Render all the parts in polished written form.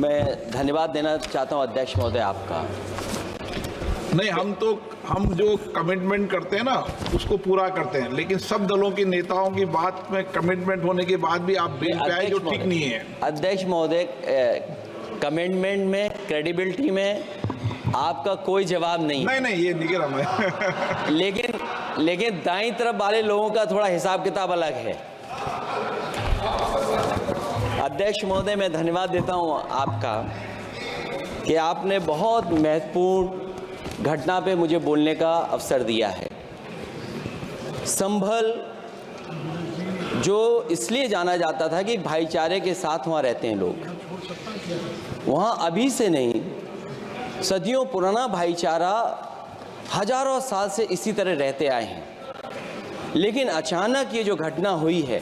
मैं धन्यवाद देना चाहता हूं अध्यक्ष महोदय आपका। नहीं, हम जो कमिटमेंट करते हैं ना उसको पूरा करते हैं, लेकिन सब दलों के नेताओं की बात में कमिटमेंट होने के बाद भी आप बेल पे आए जो ठीक नहीं है। अध्यक्ष महोदय, कमिटमेंट में, क्रेडिबिलिटी में आपका कोई जवाब नहीं। नहीं, ये नहीं कह रहा मैं। लेकिन दाईं तरफ वाले लोगों का थोड़ा हिसाब किताब अलग है। अध्यक्ष महोदय, मैं धन्यवाद देता हूं आपका कि आपने बहुत महत्वपूर्ण घटना पे मुझे बोलने का अवसर दिया है। संभल जो इसलिए जाना जाता था कि भाईचारे के साथ वहाँ रहते हैं लोग, वहाँ अभी से नहीं, सदियों पुराना भाईचारा हजारों साल से इसी तरह रहते आए हैं। लेकिन अचानक ये जो घटना हुई है,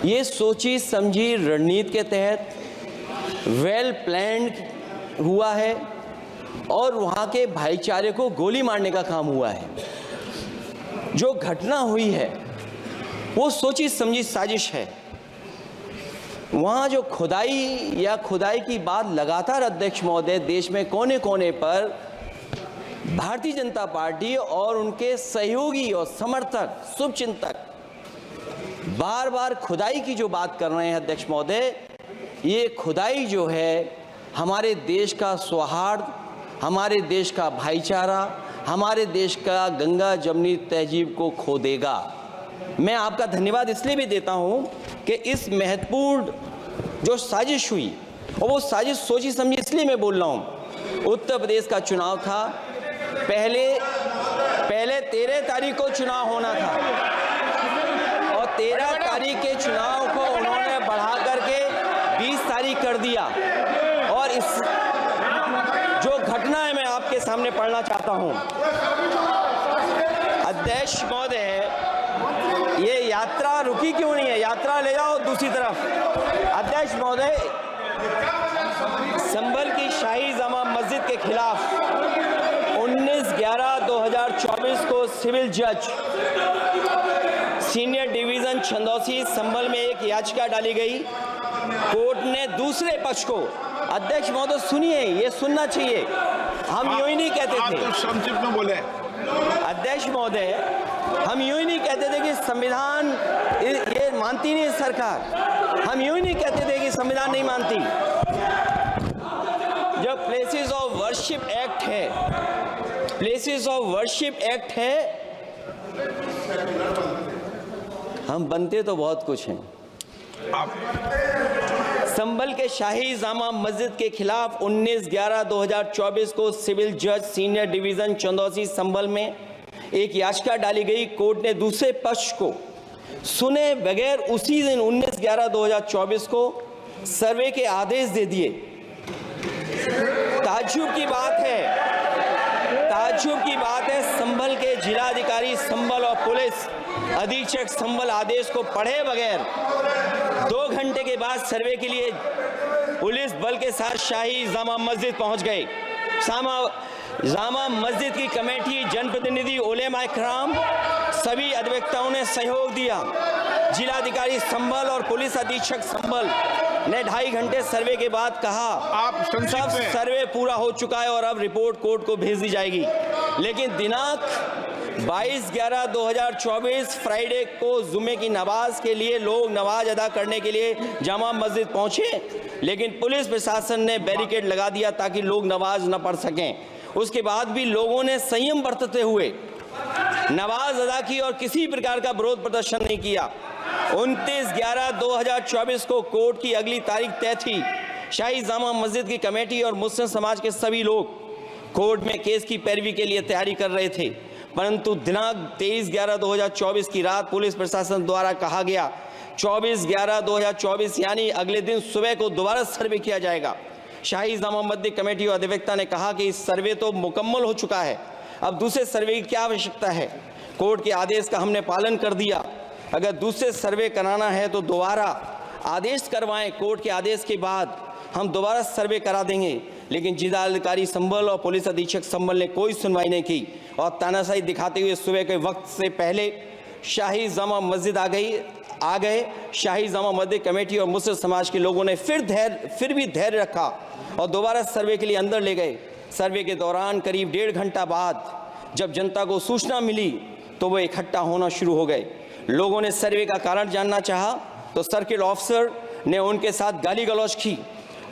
ये सोची समझी रणनीति के तहत वेल प्लान्ड हुआ है और वहाँ के भाईचारे को गोली मारने का काम हुआ है। जो घटना हुई है वो सोची समझी साजिश है। वहाँ जो खुदाई की बात लगातार अध्यक्ष महोदय देश में कोने कोने पर भारतीय जनता पार्टी और उनके सहयोगी और समर्थक, शुभचिंतक बार बार खुदाई की जो बात कर रहे हैं अध्यक्ष महोदय, ये खुदाई जो है हमारे देश का सौहार्द, हमारे देश का भाईचारा, हमारे देश का गंगा जमनी तहजीब को खो देगा। मैं आपका धन्यवाद इसलिए भी देता हूं कि इस महत्वपूर्ण जो साजिश हुई, और वो साजिश सोची समझी इसलिए मैं बोल रहा हूं। उत्तर प्रदेश का चुनाव था, पहले 13 तारीख को चुनाव होना था और 13 तारीख के चुनाव को उन्होंने बढ़ा करके 20 तारीख कर दिया। और इस जो घटना है मैं आपके सामने पढ़ना चाहता हूं। अध्यक्ष महोदय, ये यात्रा रुकी क्यों नहीं है? यात्रा ले जाओ दूसरी तरफ। अध्यक्ष महोदय, संभल की शाही जामा मस्जिद के खिलाफ 19/11/2024 को सिविल जज सीनियर डिवीजन छंदौसी संभल में एक याचिका डाली गई। कोर्ट ने दूसरे पक्ष को, अध्यक्ष महोदय सुनिए, ये सुनना चाहिए, हम यूं ही नहीं कहते थे। आप तो संक्षिप्त में बोले। अध्यक्ष महोदय, हम यूं ही नहीं कहते थे कि संविधान ये मानती नहीं सरकार, हम यूं ही नहीं कहते थे कि संविधान नहीं मानती। जब प्लेसेस ऑफ वर्शिप एक्ट है, प्लेसेस ऑफ वर्शिप एक्ट है, हम बनते तो बहुत कुछ हैं। संभल के शाही जामा मस्जिद के खिलाफ 19/11/2024 को सिविल जज सीनियर डिवीजन चंदौसी संभल में एक याचिका डाली गई। कोर्ट ने दूसरे पक्ष को सुने बगैर उसी दिन 19/11/2024 को सर्वे के आदेश दे दिए। ताज्जुब की बात है, संभल के जिलाधिकारी संभल और पुलिस अधीक्षक संभल आदेश को पढ़े बगैर 2 घंटे के बाद सर्वे के लिए पुलिस बल के साथ शाही जामा मस्जिद पहुंच गए। जामा मस्जिद की कमेटी, जनप्रतिनिधि, उलेमा इकराम, सभी अधिवक्ताओं ने सहयोग दिया। जिलाधिकारी संभल और पुलिस अधीक्षक संभल ने 2.5 घंटे सर्वे के बाद कहा, आप सब सर्वे पूरा हो चुका है और अब रिपोर्ट कोर्ट को भेज दी जाएगी। लेकिन दिनांक 22/11/2024 फ्राइडे को जुमे की नमाज के लिए लोग नमाज अदा करने के लिए जामा मस्जिद पहुंचे, लेकिन पुलिस प्रशासन ने बैरिकेड लगा दिया ताकि लोग नमाज न पढ़ सकें। उसके बाद भी लोगों ने संयम बरतते हुए नमाज अदा की और किसी प्रकार का विरोध प्रदर्शन नहीं किया। 29/11/2024 को कोर्ट की अगली तारीख तय थी। शाही जामा मस्जिद की कमेटी और मुस्लिम समाज के सभी लोग कोर्ट में केस की पैरवी के लिए तैयारी कर रहे थे, परंतु दिनांक 23/11/2024 की रात पुलिस प्रशासन द्वारा कहा गया 24/11/2024 यानी अगले दिन सुबह को दोबारा सर्वे किया जाएगा। शाही जामा मस्जिद कमेटी और अधिवक्ता ने कहा कि इस सर्वे तो मुकम्मल हो चुका है, अब दूसरे सर्वे की क्या आवश्यकता है? कोर्ट के आदेश का हमने पालन कर दिया। अगर दूसरे सर्वे कराना है तो दोबारा आदेश करवाएं, कोर्ट के आदेश के बाद हम दोबारा सर्वे करा देंगे। लेकिन जिलाधिकारी संभल और पुलिस अधीक्षक संभल ने कोई सुनवाई नहीं की और तानाशाही दिखाते हुए सुबह के वक्त से पहले शाही जामा मस्जिद आ गई। आ गए। शाही जामा मस्जिद कमेटी और मुस्लिम समाज के लोगों ने फिर भी धैर्य रखा और दोबारा सर्वे के लिए अंदर ले गए। सर्वे के दौरान करीब 1.5 घंटा बाद जब जनता को सूचना मिली तो वो इकट्ठा होना शुरू हो गए। लोगों ने सर्वे का कारण जानना चाहा तो सर्किल ऑफिसर ने उनके साथ गाली गलौज की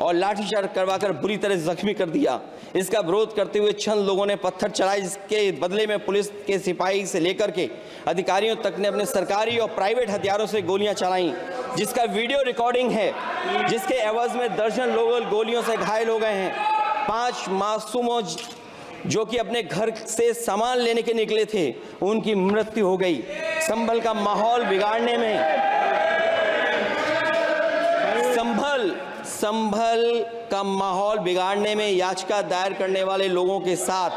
और लाठीचार्ज करवाकर बुरी तरह जख्मी कर दिया। इसका विरोध करते हुए चंद लोगों ने पत्थर चलाए, जिसके बदले में पुलिस के सिपाही से लेकर के अधिकारियों तक ने अपने सरकारी और प्राइवेट हथियारों से गोलियां चलाईं, जिसका वीडियो रिकॉर्डिंग है, जिसके एवज में दर्जन लोग गोलियों से घायल हो गए हैं। 5 मासूमों जो कि अपने घर से सामान लेने के निकले थे, उनकी मृत्यु हो गई। संभल का माहौल बिगाड़ने में संभल का माहौल बिगाड़ने में याचिका दायर करने वाले लोगों के साथ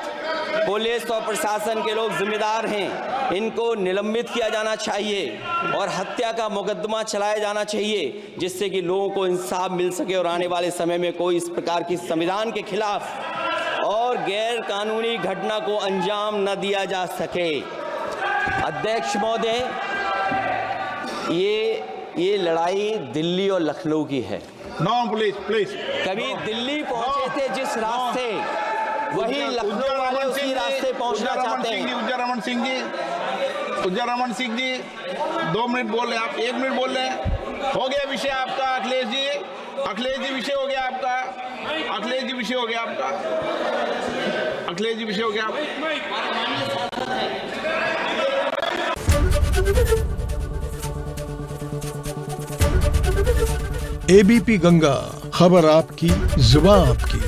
पुलिस और प्रशासन के लोग जिम्मेदार हैं। इनको निलंबित किया जाना चाहिए और हत्या का मुकदमा चलाया जाना चाहिए, जिससे कि लोगों को इंसाफ मिल सके और आने वाले समय में कोई इस प्रकार की संविधान के खिलाफ और गैर कानूनी घटना को अंजाम न दिया जा सके। अध्यक्ष महोदय, ये लड़ाई दिल्ली और लखनऊ की है। नो प्लीज कभी दिल्ली पहुंचे थे जिस रास्ते, वही लखनऊ वाले उसी रास्ते पहुंचना चाहते हैं। उज्जर रमन सिंह जी 2 मिनट बोल रहे हैं, आप 1 मिनट बोल रहे हैं। हो गया विषय आपका अखिलेश जी विषय हो गया आपका। अखिलेश जी विषय हो गया एबीपी गंगा, खबर आपकी, जुबान आपकी।